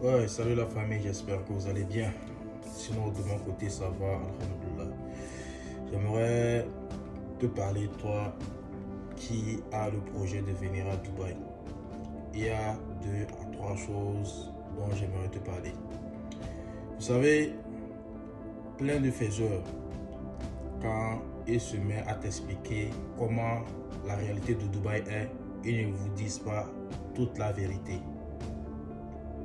Ouais, salut la famille, j'espère que vous allez bien. Sinon, de mon côté, ça va, alhamdoulilah. J'aimerais te parler, toi qui as le projet de venir à Dubaï. Il y a 2 à 3 choses dont j'aimerais te parler. Vous savez, plein de faiseurs, quand ils se mettent à t'expliquer comment la réalité de Dubaï est, ils ne vous disent pas toute la vérité.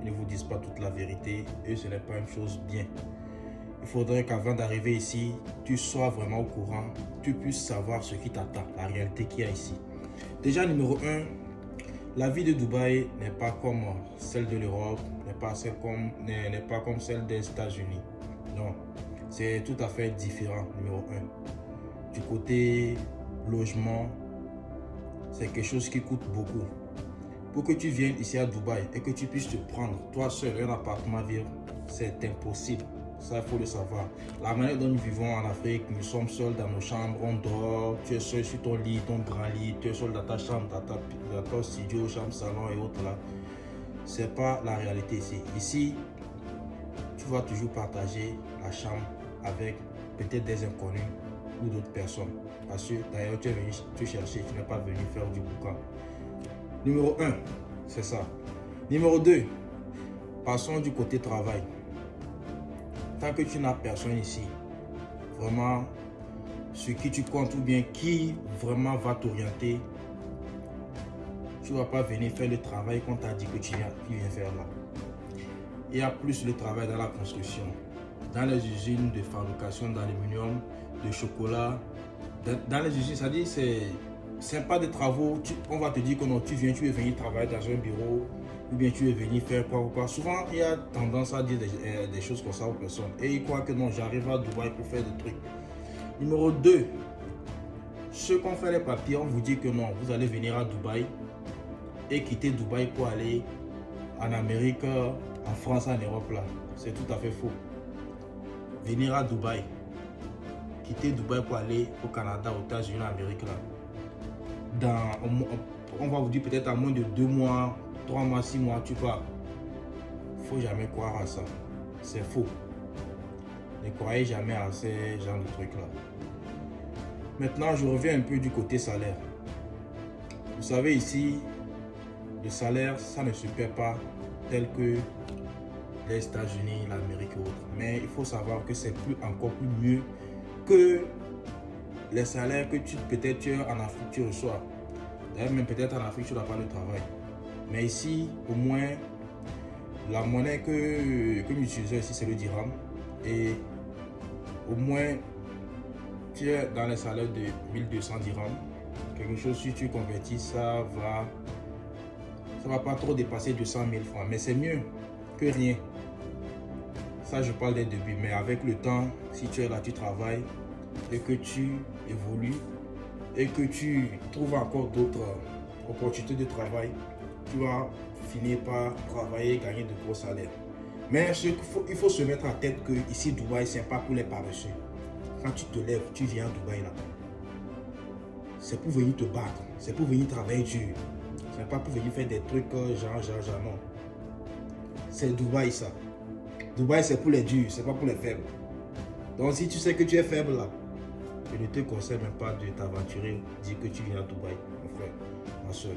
Ils ne vous disent pas toute la vérité et ce n'est pas une chose bien. Il faudrait qu'avant d'arriver ici, tu sois vraiment au courant, tu puisses savoir ce qui t'attend, la réalité qu'il y a ici. Déjà, numéro 1, la vie de Dubaï n'est pas comme celle de l'Europe, n'est pas comme celle des États-Unis. Non, c'est tout à fait différent, numéro 1. Du côté logement, c'est quelque chose qui coûte beaucoup. Pour que tu viennes ici à Dubaï et que tu puisses te prendre toi seul un appartement à vivre, c'est impossible. Ça, il faut le savoir. La manière dont nous vivons en Afrique, nous sommes seuls dans nos chambres, on dort, tu es seul sur ton lit, ton grand lit, tu es seul dans ta chambre, dans ton studio, chambre, salon et autres là. C'est pas la réalité ici. Ici, tu vas toujours partager la chambre avec peut-être des inconnus ou d'autres personnes. Parce que d'ailleurs, tu es venu te chercher, tu n'es pas venu faire du boucan. Numéro 1, c'est ça. Numéro 2, passons du côté travail. Tant que tu n'as personne ici, vraiment, sur qui tu comptes ou bien qui vraiment va t'orienter, tu ne vas pas venir faire le travail qu'on t'a dit que tu viens faire là. Il y a plus le travail dans la construction, dans les usines de fabrication d'aluminium, de chocolat. Dans les usines, ça dit c'est pas des travaux, on va te dire que non, tu veux venir travailler dans un bureau ou bien tu veux venir faire quoi ou quoi. Souvent, il y a tendance à dire des choses comme ça aux personnes et ils croient que non, j'arrive à Dubaï pour faire des trucs. Numéro 2, ceux qui ont fait les papiers, on vous dit que non, vous allez venir à Dubaï et quitter Dubaï pour aller en Amérique, en France, en Europe là. C'est tout à fait faux. Venir à Dubaï, quitter Dubaï pour aller au Canada, aux États-Unis, en Amérique là. On va vous dire peut-être à moins de 2 mois, 3 mois, 6 mois, tu pars. Il ne faut jamais croire à ça. C'est faux. Ne croyez jamais à ces genres de trucs-là. Maintenant, je reviens un peu du côté salaire. Vous savez, ici, le salaire, ça ne se paie pas tel que les États-Unis, l'Amérique et autres. Mais il faut savoir que c'est encore plus mieux que les salaires que peut-être tu es en Afrique, tu reçois. D'ailleurs, même peut-être en Afrique, tu n'as pas de travail. Mais ici, au moins, la monnaie que nous utilisons ici, c'est le dirham. Et au moins, tu es dans les salaires de 1200 dirhams. Quelque chose, si tu convertis, ça va pas trop dépasser 200 000 francs. Mais c'est mieux que rien. Ça, je parle des débuts. Mais avec le temps, si tu es là, tu travailles et que tu évolues et que tu trouves encore d'autres opportunités de travail, tu vas finir par travailler et gagner de gros salaires. Mais il faut se mettre en tête que ici, Dubaï, ce n'est pas pour les paresseux. Quand tu te lèves, tu viens à Dubaï là. C'est pour venir te battre, c'est pour venir travailler dur. Ce n'est pas pour venir faire des trucs genre, non. C'est Dubaï ça. Dubaï, c'est pour les durs, c'est pas pour les faibles. Donc si tu sais que tu es faible là, je ne te conseille même pas de t'aventurer, dire que tu viens à Dubaï, mon frère, ma soeur.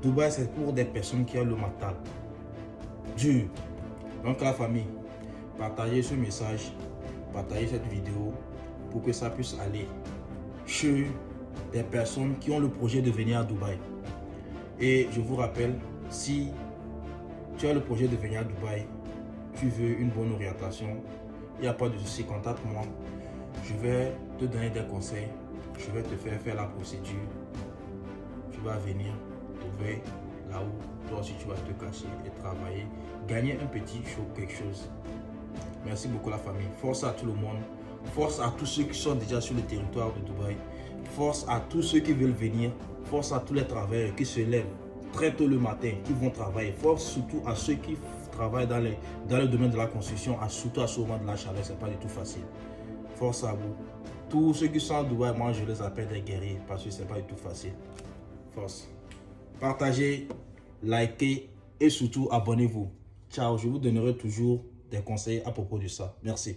Dubaï, c'est pour des personnes qui ont le mental dur. Donc la famille, partagez ce message, partagez cette vidéo pour que ça puisse aller chez des personnes qui ont le projet de venir à Dubaï. Et je vous rappelle, si tu as le projet de venir à Dubaï, tu veux une bonne orientation, il n'y a pas de souci, contacte-moi. Je vais te donner des conseils, je vais te faire la procédure. Tu vas venir trouver là où toi aussi tu vas te cacher et travailler, gagner un petit show, quelque chose. Merci beaucoup la famille. Force à tout le monde. Force à tous ceux qui sont déjà sur le territoire de Dubaï. Force à tous ceux qui veulent venir. Force à tous les travailleurs qui se lèvent très tôt le matin, qui vont travailler. Force surtout à ceux qui travaillent dans le domaine de la construction, surtout à ce moment de la chaleur, c'est pas du tout facile. Force à vous. Tous ceux qui sont à Dubaï, moi je les appelle des guerriers parce que c'est pas du tout facile. Force. Partagez, likez et surtout abonnez-vous. Ciao, je vous donnerai toujours des conseils à propos de ça. Merci.